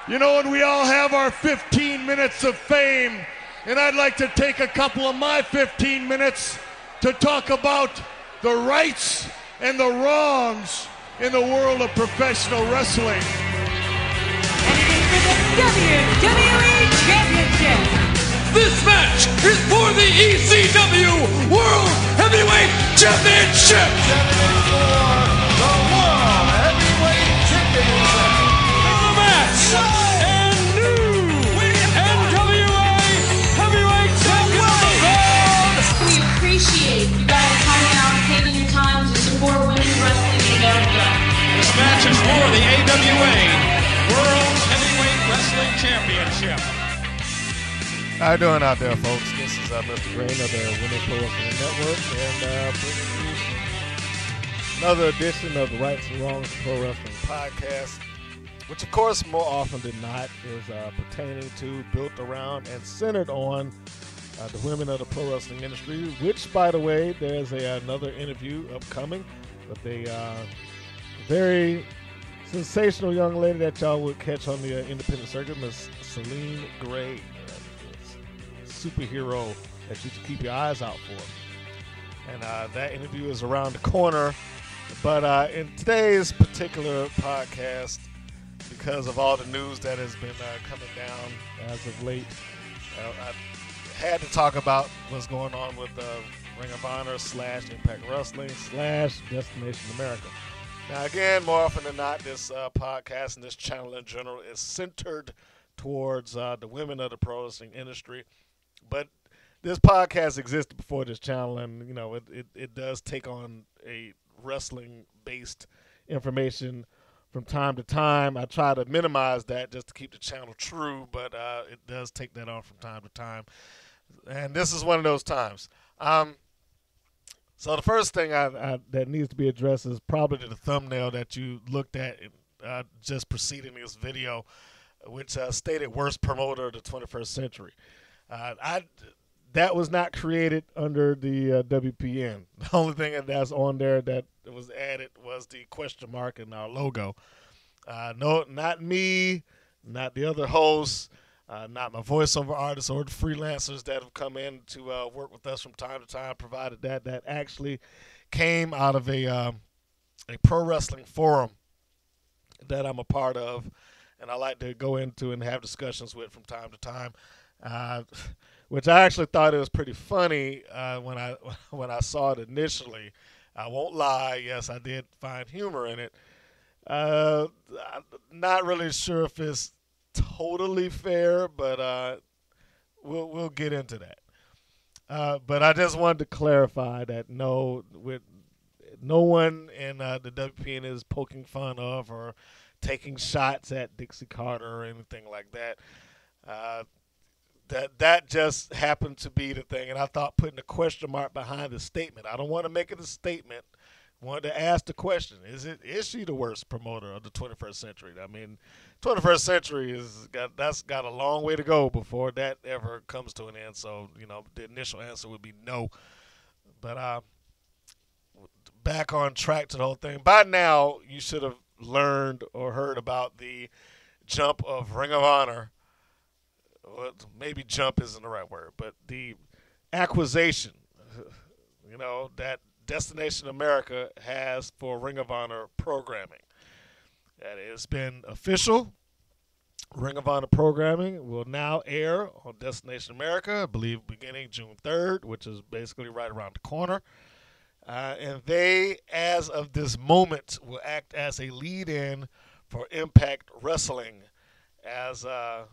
You know, and we all have our 15 minutes of fame, and I'd like to take a couple of my 15 minutes to talk about the rights and the wrongs in the world of professional wrestling. And it is for the WWE Championship. This match is for the ECW World Heavyweight Championship. The World Heavyweight Championship. The match and new NWA Heavyweight Champion of the world. We appreciate you guys coming out and taking your time to support women's wrestling in America. This match is for the AWA World Heavyweight Wrestling Championship. How you doing out there, folks? This is Mr. Green of the Women's Pro Wrestling Network, and bringing you another edition of the Rights and Wrongs of Pro Wrestling podcast, which, of course, more often than not, is pertaining to, built around, and centered on the women of the pro wrestling industry, which, by the way, there's another interview upcoming with a very sensational young lady that y'all would catch on the independent circuit, Miss Celine Gray. Superhero that you should keep your eyes out for. And that interview is around the corner. But in today's particular podcast, because of all the news that has been coming down as of late, I had to talk about what's going on with Ring of Honor / Impact Wrestling / Destination America. Now, again, more often than not, this podcast and this channel in general is centered towards the women of the pro wrestling industry. But this podcast existed before this channel, and you know it does take on a wrestling-based information from time to time. I try to minimize that just to keep the channel true, but it does take that on from time to time. And this is one of those times. So the first thing that needs to be addressed is probably the thumbnail that you looked at just preceding this video, which stated worst promoter of the 21st century. That was not created under the WPN. The only thing that's on there that was added was the question mark in our logo. No, not me, not the other hosts, not my voiceover artists or the freelancers that have come in to work with us from time to time, provided that actually came out of a pro wrestling forum that I'm a part of, and I like to go into and have discussions with from time to time. Which I actually thought it was pretty funny when I saw it initially. I won't lie, yes, I did find humor in it. I'm not really sure if it's totally fair, but we'll get into that. But I just wanted to clarify that no one in the WPN is poking fun of or taking shots at Dixie Carter or anything like that. That just happened to be the thing, and I thought putting a question mark behind the statement. I don't want to make it a statement. I wanted to ask the question: Is she the worst promoter of the 21st century? I mean, 21st century that's got a long way to go before that ever comes to an end. So the initial answer would be no. But back on track to the whole thing. By now, you should have learned or heard about the jump of Ring of Honor. Well, maybe jump isn't the right word, but the acquisition, that Destination America has for Ring of Honor programming. That has been official. Ring of Honor programming will now air on Destination America, I believe beginning June 3rd, which is basically right around the corner. And they, as of this moment, will act as a lead-in for Impact Wrestling as I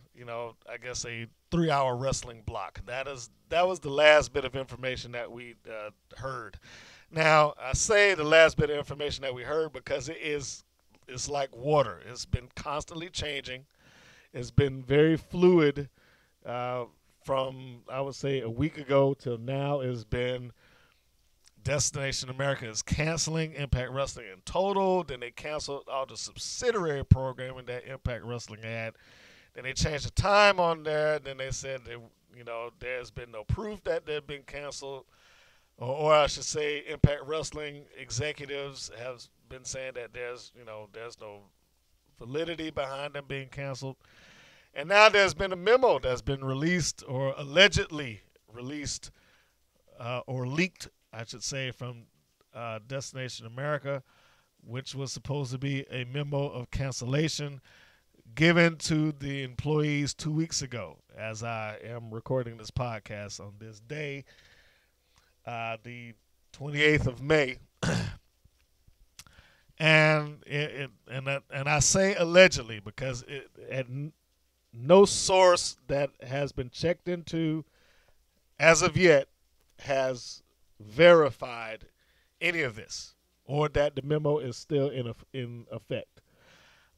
guess a 3-hour wrestling block. That was the last bit of information that we heard. Now, I say the last bit of information that we heard because it's like water. It's been constantly changing. It's been very fluid from, I would say, a week ago till now. It's been Destination America is canceling Impact Wrestling in total. Then they canceled all the subsidiary programming that Impact Wrestling had. Then they changed the time on there. Then they said there's been no proof that they've been canceled, or I should say, Impact Wrestling executives have been saying that there's no validity behind them being canceled. And now there's been a memo that's been released, or allegedly released, or leaked, I should say, from Destination America, which was supposed to be a memo of cancellation given to the employees 2 weeks ago, as I am recording this podcast on this day, the 28th of May. And I say allegedly because no source that has been checked into as of yet has verified any of this, or that the memo is still in effect.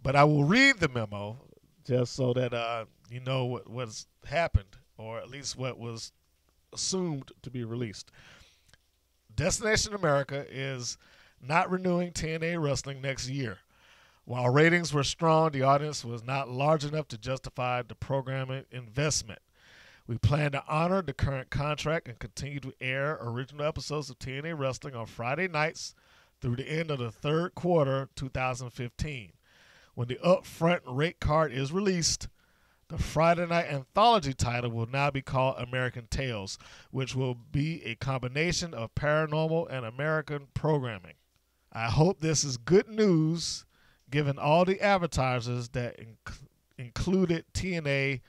But I will read the memo just so that you know what's happened, or at least what was assumed to be released. Destination America is not renewing TNA Wrestling next year. While ratings were strong, the audience was not large enough to justify the programming investment. We plan to honor the current contract and continue to air original episodes of TNA Wrestling on Friday nights through the end of the third quarter 2015. When the upfront rate card is released, the Friday Night Anthology title will now be called American Tales, which will be a combination of paranormal and American programming. I hope this is good news, given all the advertisers that included TNA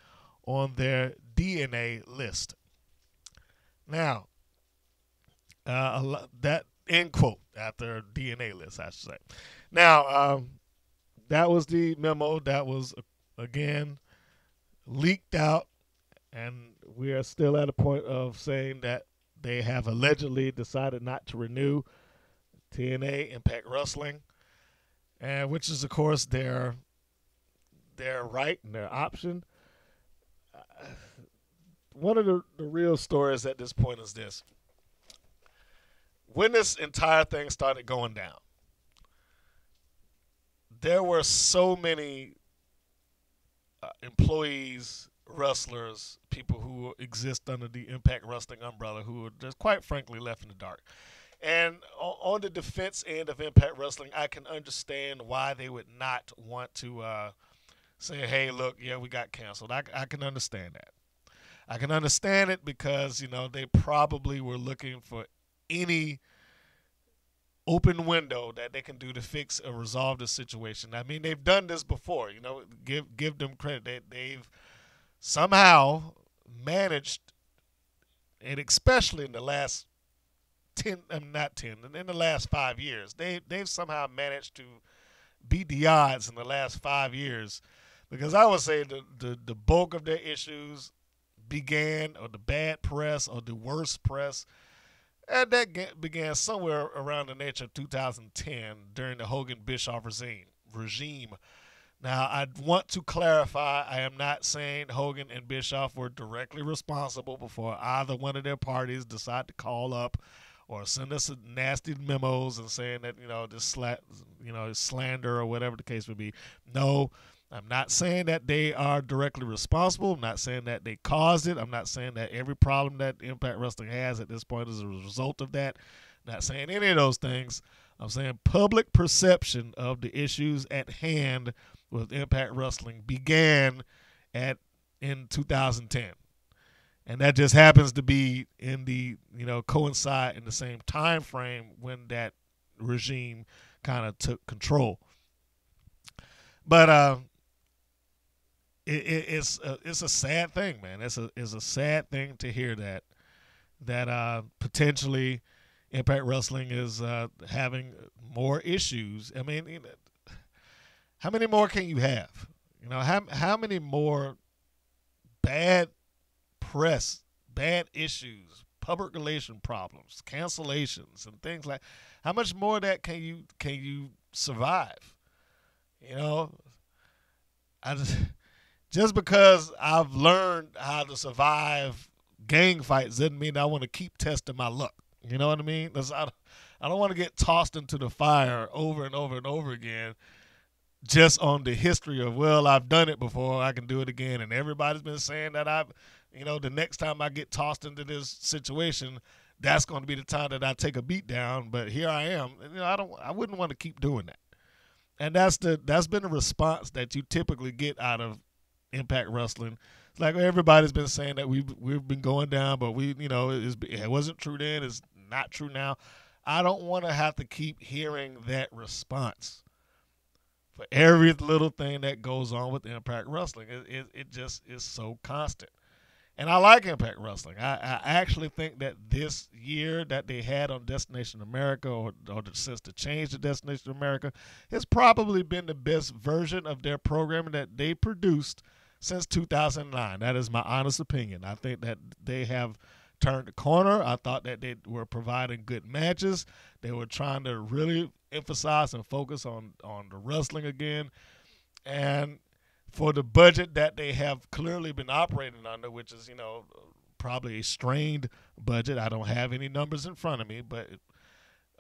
on their DNA list. Now, that end quote, after DNA list, I should say. Now, that was the memo that was, again, leaked out, and we are still at a point of saying that they have allegedly decided not to renew TNA Impact Wrestling, and which is, of course, their right and their option. One of the real stories at this point is this. When this entire thing started going down, there were so many employees, wrestlers, people who exist under the Impact Wrestling umbrella who were just quite frankly left in the dark. And on the defense end of Impact Wrestling, I can understand why they would not want to say, hey, look, yeah, we got canceled. I can understand that. I can understand it because, you know, they probably were looking for any open window that they can do to fix or resolve the situation. I mean, they've done this before. You know, give them credit. They've somehow managed, and especially in the last in the last 5 years, they've somehow managed to beat the odds in the last 5 years, because I would say the bulk of their issues began, or the bad press, or the worst press, and that began somewhere around the nature of 2010 during the Hogan-Bischoff regime. Now, I want to clarify, I am not saying Hogan and Bischoff were directly responsible before either one of their parties decided to call up or send us nasty memos and saying that, you know, this slander or whatever the case would be. No, I'm not saying that they are directly responsible. I'm not saying that they caused it. I'm not saying that every problem that Impact Wrestling has at this point is a result of that. I'm not saying any of those things. I'm saying public perception of the issues at hand with Impact Wrestling began in 2010. And that just happens to be in the, coincide in the same time frame when that regime kind of took control. But it's a sad thing, man. It's a sad thing to hear that potentially Impact Wrestling is having more issues. I mean, how many more can you have? How many more bad press, bad issues, public relation problems, cancellations, and things like? How much more of that can you survive? Just because I've learned how to survive gang fights doesn't mean I want to keep testing my luck. You know what I mean? I don't want to get tossed into the fire over and over and over again just on the history of, well, I've done it before, I can do it again. And everybody's been saying that the next time I get tossed into this situation, that's going to be the time that I take a beat down. But here I am. I wouldn't want to keep doing that. And that's been the response that you typically get out of Impact Wrestling. It's like everybody's been saying that we've been going down, but it wasn't true then. It's not true now. I don't want to have to keep hearing that response for every little thing that goes on with Impact Wrestling. It just is so constant. And I like Impact Wrestling. I actually think that this year that they had on Destination America, or since the change to Destination America, has probably been the best version of their programming that they produced since 2009. That is my honest opinion. I think that they have turned the corner. I thought that they were providing good matches. They were trying to really emphasize and focus on the wrestling again. And for the budget that they have clearly been operating under, which is, probably a strained budget. I don't have any numbers in front of me, but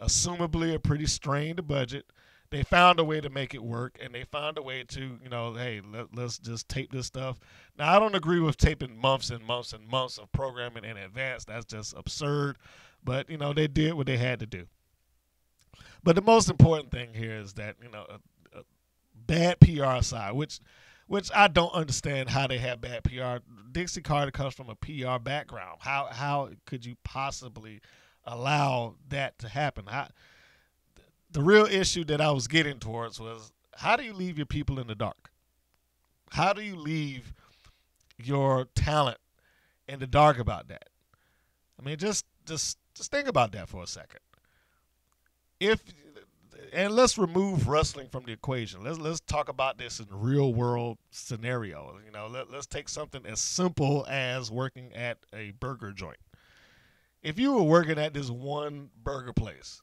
assumably a pretty strained budget. They found a way to make it work, and they found a way to, hey, let's just tape this stuff. Now, I don't agree with taping months and months and months of programming in advance. That's just absurd. But, they did what they had to do. But the most important thing here is that, a bad PR aside, which I don't understand how they have bad PR. Dixie Carter comes from a PR background. How could you possibly allow that to happen? The real issue that I was getting towards was, how do you leave your people in the dark? How do you leave your talent in the dark about that? I mean, just think about that for a second. And let's remove wrestling from the equation. Let's talk about this in real world scenario. Let's take something as simple as working at a burger joint. If you were working at this one burger place,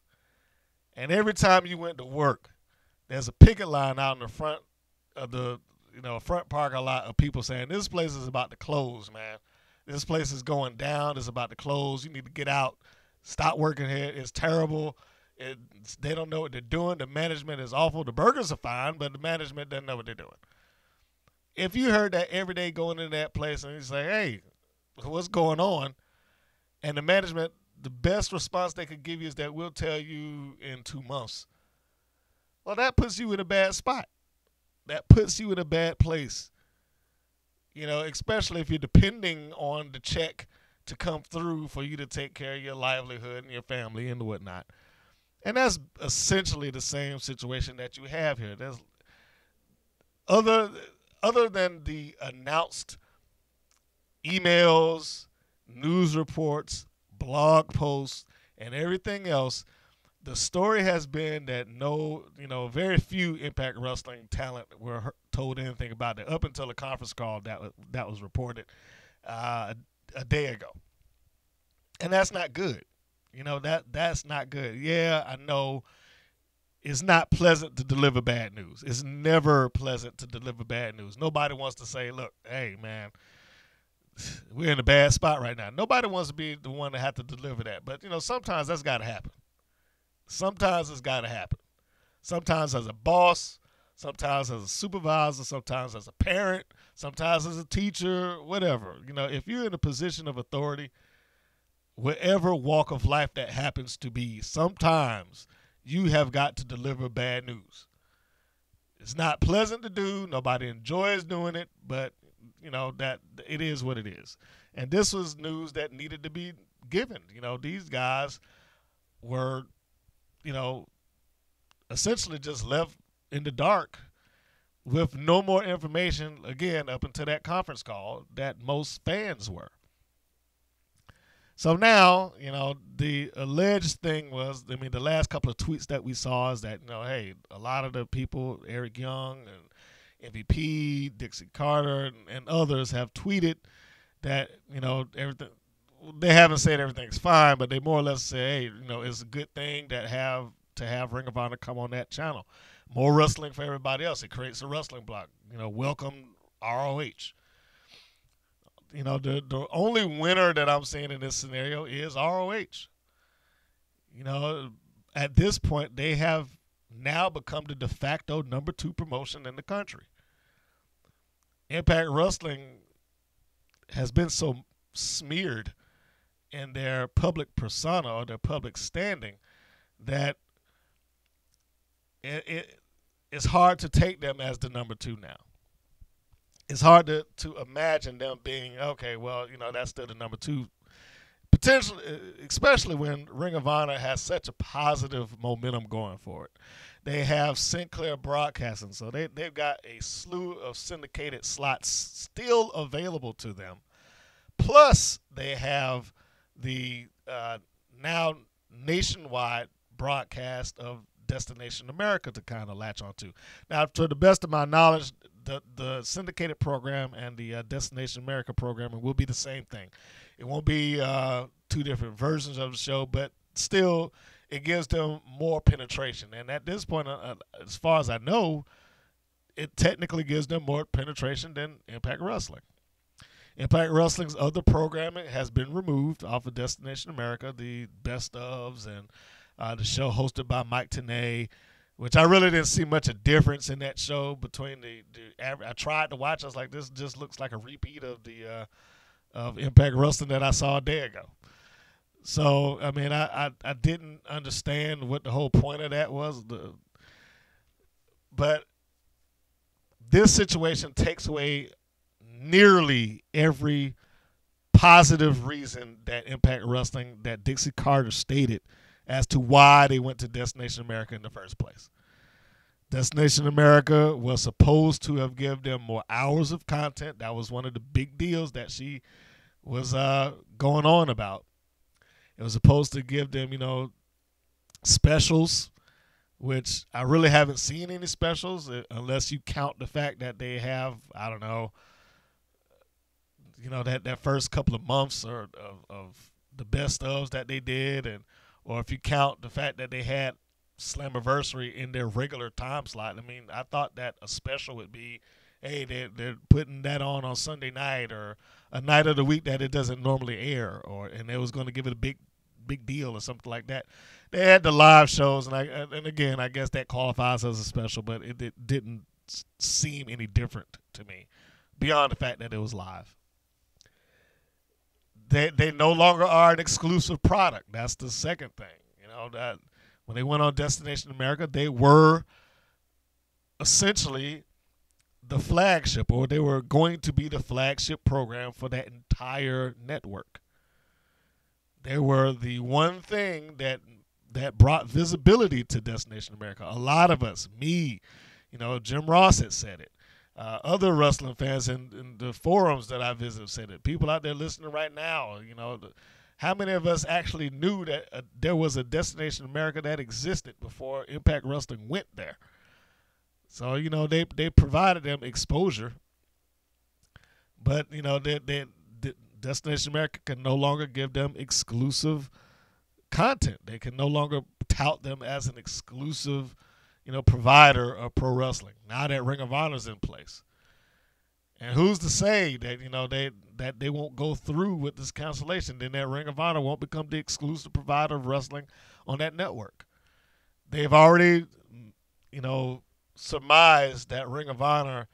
and every time you went to work, there's a picket line out in the front of the front parking lot of people saying, this place is about to close, man. This place is going down. It's about to close. You need to get out. Stop working here. It's terrible. They don't know what they're doing. The management is awful. The burgers are fine, but the management doesn't know what they're doing. If you heard that every day going into that place and you say, hey, what's going on? And the management, the best response they could give you is that we'll tell you in 2 months. Well, that puts you in a bad spot. That puts you in a bad place. Especially if you're depending on the check to come through for you to take care of your livelihood and your family and whatnot. And that's essentially the same situation that you have here. There's other than the announced emails, news reports, blog posts, and everything else, the story has been that very few Impact Wrestling talent were told anything about it up until the conference call that was reported a day ago. And that's not good. That's not good. Yeah, I know it's not pleasant to deliver bad news. It's never pleasant to deliver bad news. Nobody wants to say, look, hey, man, we're in a bad spot right now. Nobody wants to be the one to have to deliver that. But, sometimes that's got to happen. Sometimes it's got to happen. Sometimes as a boss, sometimes as a supervisor, sometimes as a parent, sometimes as a teacher, whatever. If you're in a position of authority, whatever walk of life that happens to be, sometimes you have got to deliver bad news. It's not pleasant to do. Nobody enjoys doing it, but that it is what it is. And this was news that needed to be given. These guys were, essentially just left in the dark with no more information, again, up until that conference call that most fans were. So now, the alleged thing was, the last couple of tweets that we saw is that, hey, a lot of the people, Eric Young and MVP, Dixie Carter, and others have tweeted that, everything. They haven't said everything's fine, but they more or less say, hey, it's a good thing to have Ring of Honor come on that channel. More wrestling for everybody else. It creates a wrestling block. Welcome ROH. The only winner that I'm seeing in this scenario is ROH. At this point, they have now become the de facto number 2 promotion in the country. Impact Wrestling has been so smeared in their public persona or their public standing that it's it's hard to take them as the number 2 now. It's hard to imagine them being, okay, well, that's still the number 2. Potentially, especially when Ring of Honor has such a positive momentum going for it. They have Sinclair Broadcasting, so they've got a slew of syndicated slots still available to them. Plus, they have the now nationwide broadcast of Destination America to kind of latch onto. Now, to the best of my knowledge, the syndicated program and the Destination America programming will be the same thing. It won't be 2 different versions of the show, but still, it gives them more penetration. And at this point, as far as I know, it technically gives them more penetration than Impact Wrestling. Impact Wrestling's other programming has been removed off of Destination America, the best ofs and the show hosted by Mike Tenay, which I really didn't see much of difference in that show between the I tried to watch. I was like, this just looks like a repeat of the of Impact Wrestling that I saw a day ago. So, I mean, I didn't understand what the whole point of that was. But this situation takes away nearly every positive reason that Impact Wrestling, that Dixie Carter stated as to why they went to Destination America in the first place. Destination America was supposed to have given them more hours of content. That was one of the big deals that she was going on about. It was supposed to give them, specials, which I really haven't seen any specials unless you count the fact that they have, I don't know, that first couple of months of the best ofs that they did, or if you count the fact that they had Slammiversary in their regular time slot. I mean, I thought that a special would be, hey, they're putting that on Sunday night or a night of the week that it doesn't normally air, and they was going to give it a big deal or something like that. They had the live shows, and again, I guess that qualifies as a special, but it didn't seem any different to me beyond the fact that it was live. They no longer are an exclusive product. That's the second thing. That when they went on Destination America, they were essentially the flagship, or they were going to be the flagship program for that entire network. They were the one thing that brought visibility to Destination America. A lot of us, me, Jim Ross had said it. Other wrestling fans in the forums that I visited said it. People out there listening right now, how many of us actually knew that there was a Destination America that existed before Impact Wrestling went there? So, they provided them exposure, but, Destination America can no longer give them exclusive content. They can no longer tout them as an exclusive, provider of pro wrestling. Now that Ring of Honor is in place. And who's to say that, that they won't go through with this cancellation, then that Ring of Honor won't become the exclusive provider of wrestling on that network. They've already, surmised that Ring of Honor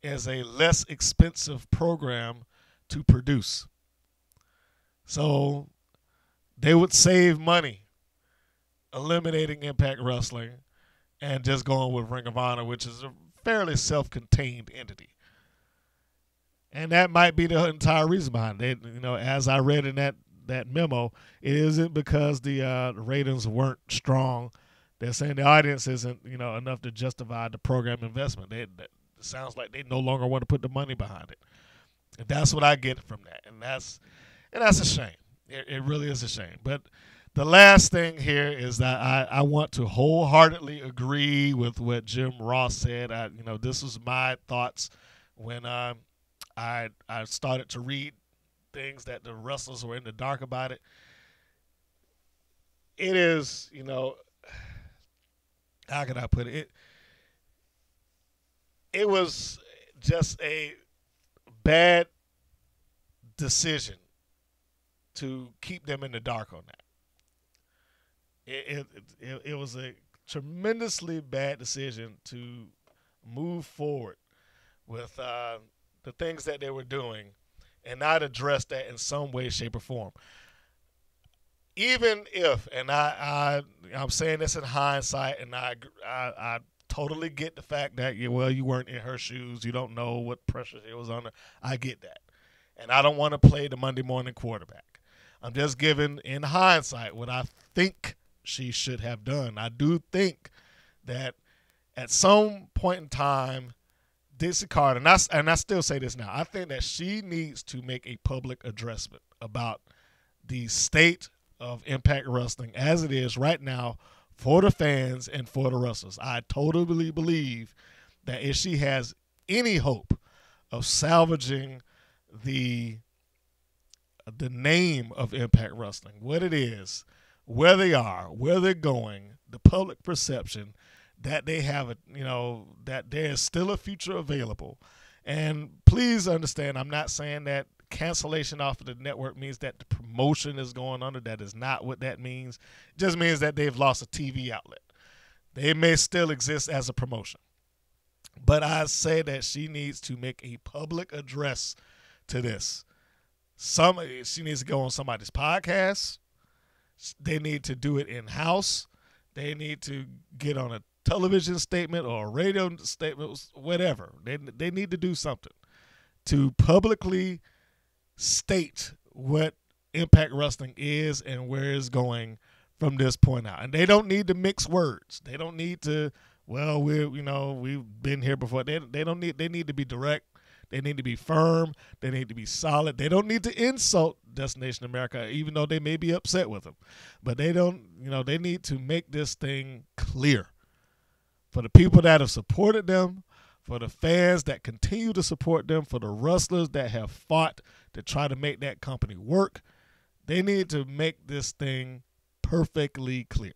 is a less expensive program to produce. So they would save money eliminating Impact Wrestling and just going with Ring of Honor, which is a fairly self-contained entity. And that might be the entire reason behind it. As I read in that memo, it isn't because the ratings weren't strong. They're saying the audience isn't, enough to justify the program investment. It sounds like they no longer want to put the money behind it. And that's what I get from that. And that's a shame. It really is a shame. But the last thing here is that I want to wholeheartedly agree with what Jim Ross said. This was my thoughts when I started to read things that the wrestlers were in the dark about it. It is, how can I put it? It was just a bad decision to keep them in the dark on that. It was a tremendously bad decision to move forward with the things that they were doing and not address that in some way, shape, or form. Even if, and I'm saying this in hindsight, and I totally get the fact that, you weren't in her shoes. You don't know what pressure she was under. I get that. And I don't want to play the Monday morning quarterback. I'm just giving, in hindsight, what I think she should have done. I do think that at some point in time, Dixie Carter, and I still say this now, I think that she needs to make a public addressment about the state of Impact Wrestling as it is right now for the fans and for the wrestlers. I totally believe that if she has any hope of salvaging the name of Impact Wrestling, what it is, where they are, where they're going, the public perception that they have, that there is still a future available. And please understand, I'm not saying that cancellation off of the network means that the promotion is going under. That is not what that means. It just means that they've lost a TV outlet. They may still exist as a promotion. But I say that she needs to make a public address to this. She needs to go on somebody's podcast. They need to do it in-house. They need to get on a television statement or a radio statement, whatever. They need to do something to publicly state what Impact Wrestling is and where it's going from this point out. And they don't need to mix words. They don't need to, we've been here before. They need to be direct. They need to be firm. They need to be solid. They don't need to insult Destination America, even though they may be upset with them. But they need to make this thing clear for the people that have supported them, for the fans that continue to support them, for the wrestlers that have fought to try to make that company work. They need to make this thing perfectly clear.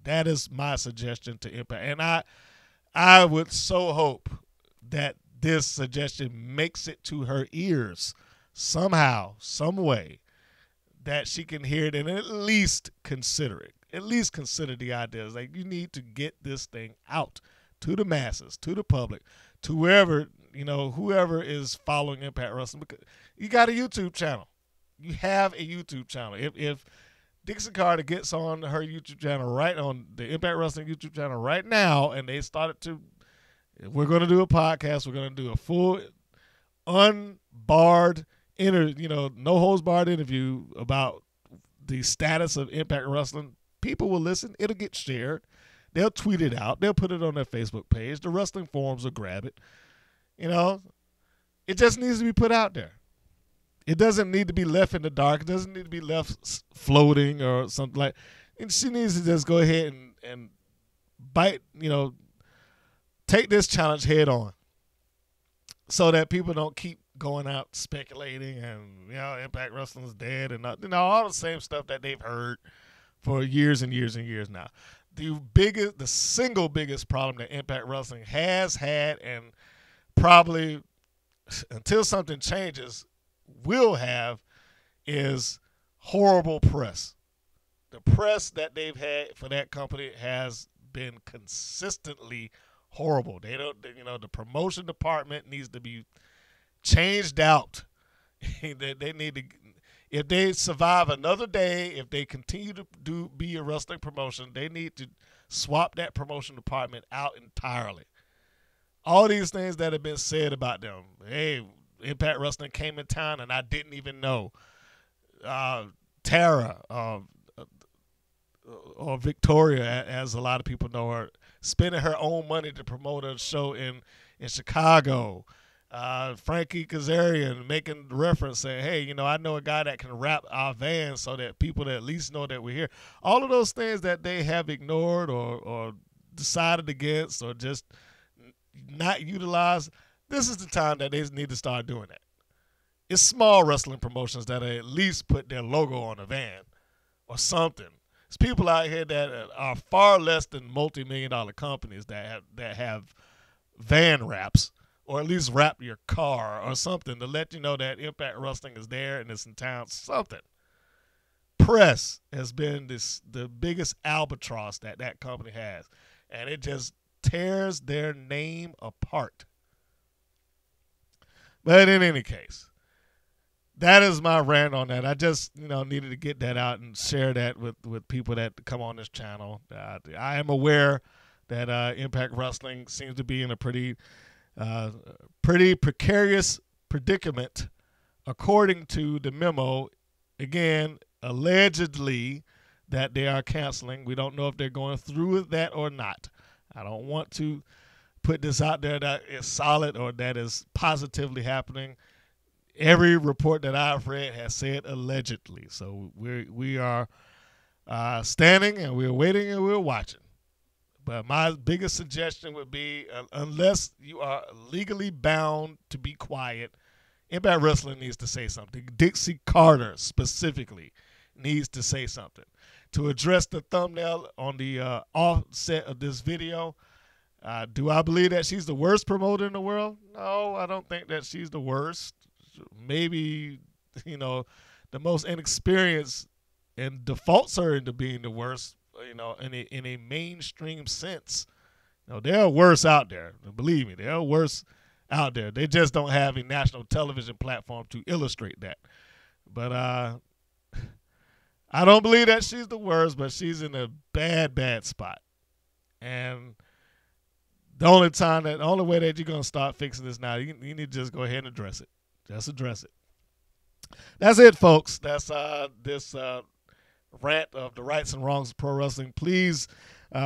That is my suggestion to Impact. And I would so hope that this suggestion makes it to her ears somehow, some way, that she can hear it and at least consider it. At least consider the ideas. Like, you need to get this thing out to the masses, to the public, to whoever is following Impact Wrestling. Because you got a YouTube channel. You have a YouTube channel. If Dixie Carter gets on her YouTube channel, right on the Impact Wrestling YouTube channel right now, and they started to, we're going to do a podcast. We're going to do a full, unbarred no holds barred interview about the status of Impact Wrestling. People will listen. It'll get shared. They'll tweet it out. They'll put it on their Facebook page. The wrestling forums will grab it. It just needs to be put out there. It doesn't need to be left in the dark. It doesn't need to be left floating or something like. And she needs to just go ahead and bite, take this challenge head on, so that people don't keep going out speculating and Impact Wrestling is dead and all the same stuff that they've heard for years and years and years now. The single biggest problem that Impact Wrestling has had, and probably until something changes will have, is horrible press. The press that they've had for that company has been consistently horrible. The promotion department needs to be changed out. They need to, if they survive another day, if they continue to be a wrestling promotion, they need to swap that promotion department out entirely. All these things that have been said about them. Hey, Impact Wrestling came in town and I didn't even know. Tara or Victoria, as a lot of people know her, spending her own money to promote a show in Chicago. Frankie Kazarian making reference saying, hey, I know a guy that can wrap our van so that people at least know that we're here. All of those things that they have ignored or decided against or just not utilized, this is the time that they need to start doing that. It's small wrestling promotions that at least put their logo on a van or something. There's people out here that are far less than multi-million-dollar companies that have van wraps, or at least wrap your car or something to let you know that Impact Wrestling is there and it's in town. Something. Press has been the biggest albatross that company has, and it just tears their name apart. But in any case, that is my rant on that. I just needed to get that out and share that with people that come on this channel. I am aware that Impact Wrestling seems to be in a pretty precarious predicament, according to the memo. Again, allegedly that they are canceling. We don't know if they're going through with that or not. I don't want to put this out there that is solid or that is positively happening. Every report that I've read has said allegedly. So we are standing and we're waiting and we're watching. But my biggest suggestion would be, unless you are legally bound to be quiet, Impact Wrestling needs to say something. Dixie Carter specifically needs to say something. To address the thumbnail on the offset of this video, do I believe that she's the worst promoter in the world? No, I don't think that she's the worst. Maybe, the most inexperienced, and defaults her into being the worst, in a mainstream sense. There are worse out there. Believe me, there are worse out there. They just don't have a national television platform to illustrate that. But I don't believe that she's the worst, but she's in a bad spot. And the only way that you're going to start fixing this now, you need to just go ahead and address it. Just address it. That's it, folks. That's this rant of the rights and wrongs of pro wrestling. Please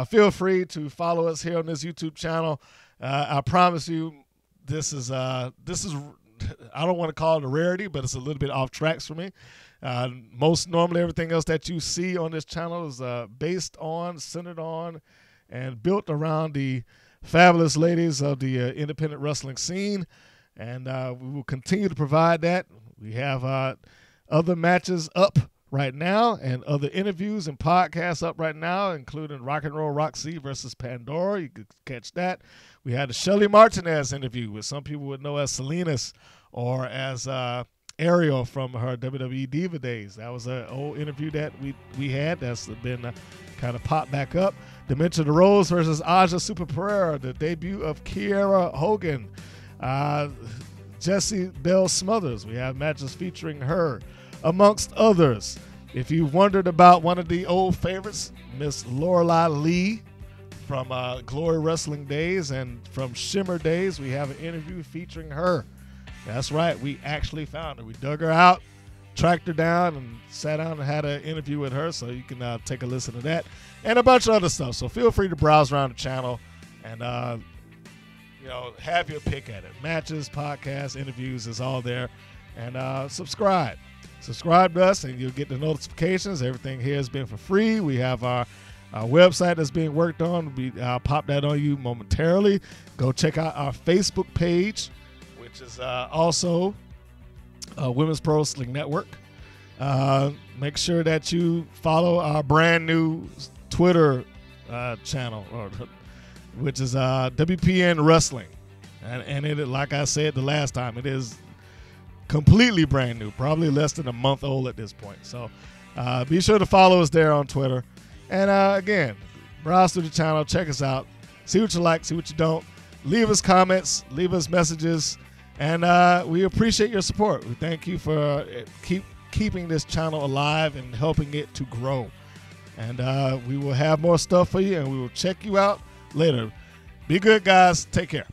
feel free to follow us here on this YouTube channel. I promise you, this is I don't want to call it a rarity, but it's a little bit off tracks for me. Most normally everything else that you see on this channel is based on, centered on, and built around the fabulous ladies of the independent wrestling scene. And we will continue to provide that. We have other matches up right now and other interviews and podcasts up right now, including Rock and Roll Roxy versus Pandora. You could catch that. We had the Shelly Martinez interview, which some people would know as Salinas or as Ariel from her WWE Diva days. That was an old interview that we had that's been kind of popped back up. Dementia the Rose versus Aja Super Pereira, the debut of Kiera Hogan. Jessie Belle Smothers. We have matches featuring her, amongst others. If you wondered about one of the old favorites, Miss Lorelei Lee from Glory Wrestling days and from Shimmer days, we have an interview featuring her. That's right, we actually found her. We dug her out, tracked her down, and sat down and had an interview with her, so you can take a listen to that and a bunch of other stuff. So feel free to browse around the channel and have your pick at it. Matches, podcasts, interviews is all there. And subscribe. Subscribe to us and you'll get the notifications. Everything here has been for free. We have our website that's being worked on. I'll pop that on you momentarily. Go check out our Facebook page, which is also Women's Pro Wrestling Network. Make sure that you follow our brand new Twitter channel, which is WPN Wrestling. And it, like I said the last time, it is completely brand new, probably less than a month old at this point. So be sure to follow us there on Twitter. And again, browse through the channel, check us out, see what you like, see what you don't. Leave us comments, leave us messages, and we appreciate your support. We thank you for keeping this channel alive and helping it to grow. And we will have more stuff for you, and we will check you out later. Be good, guys. Take care.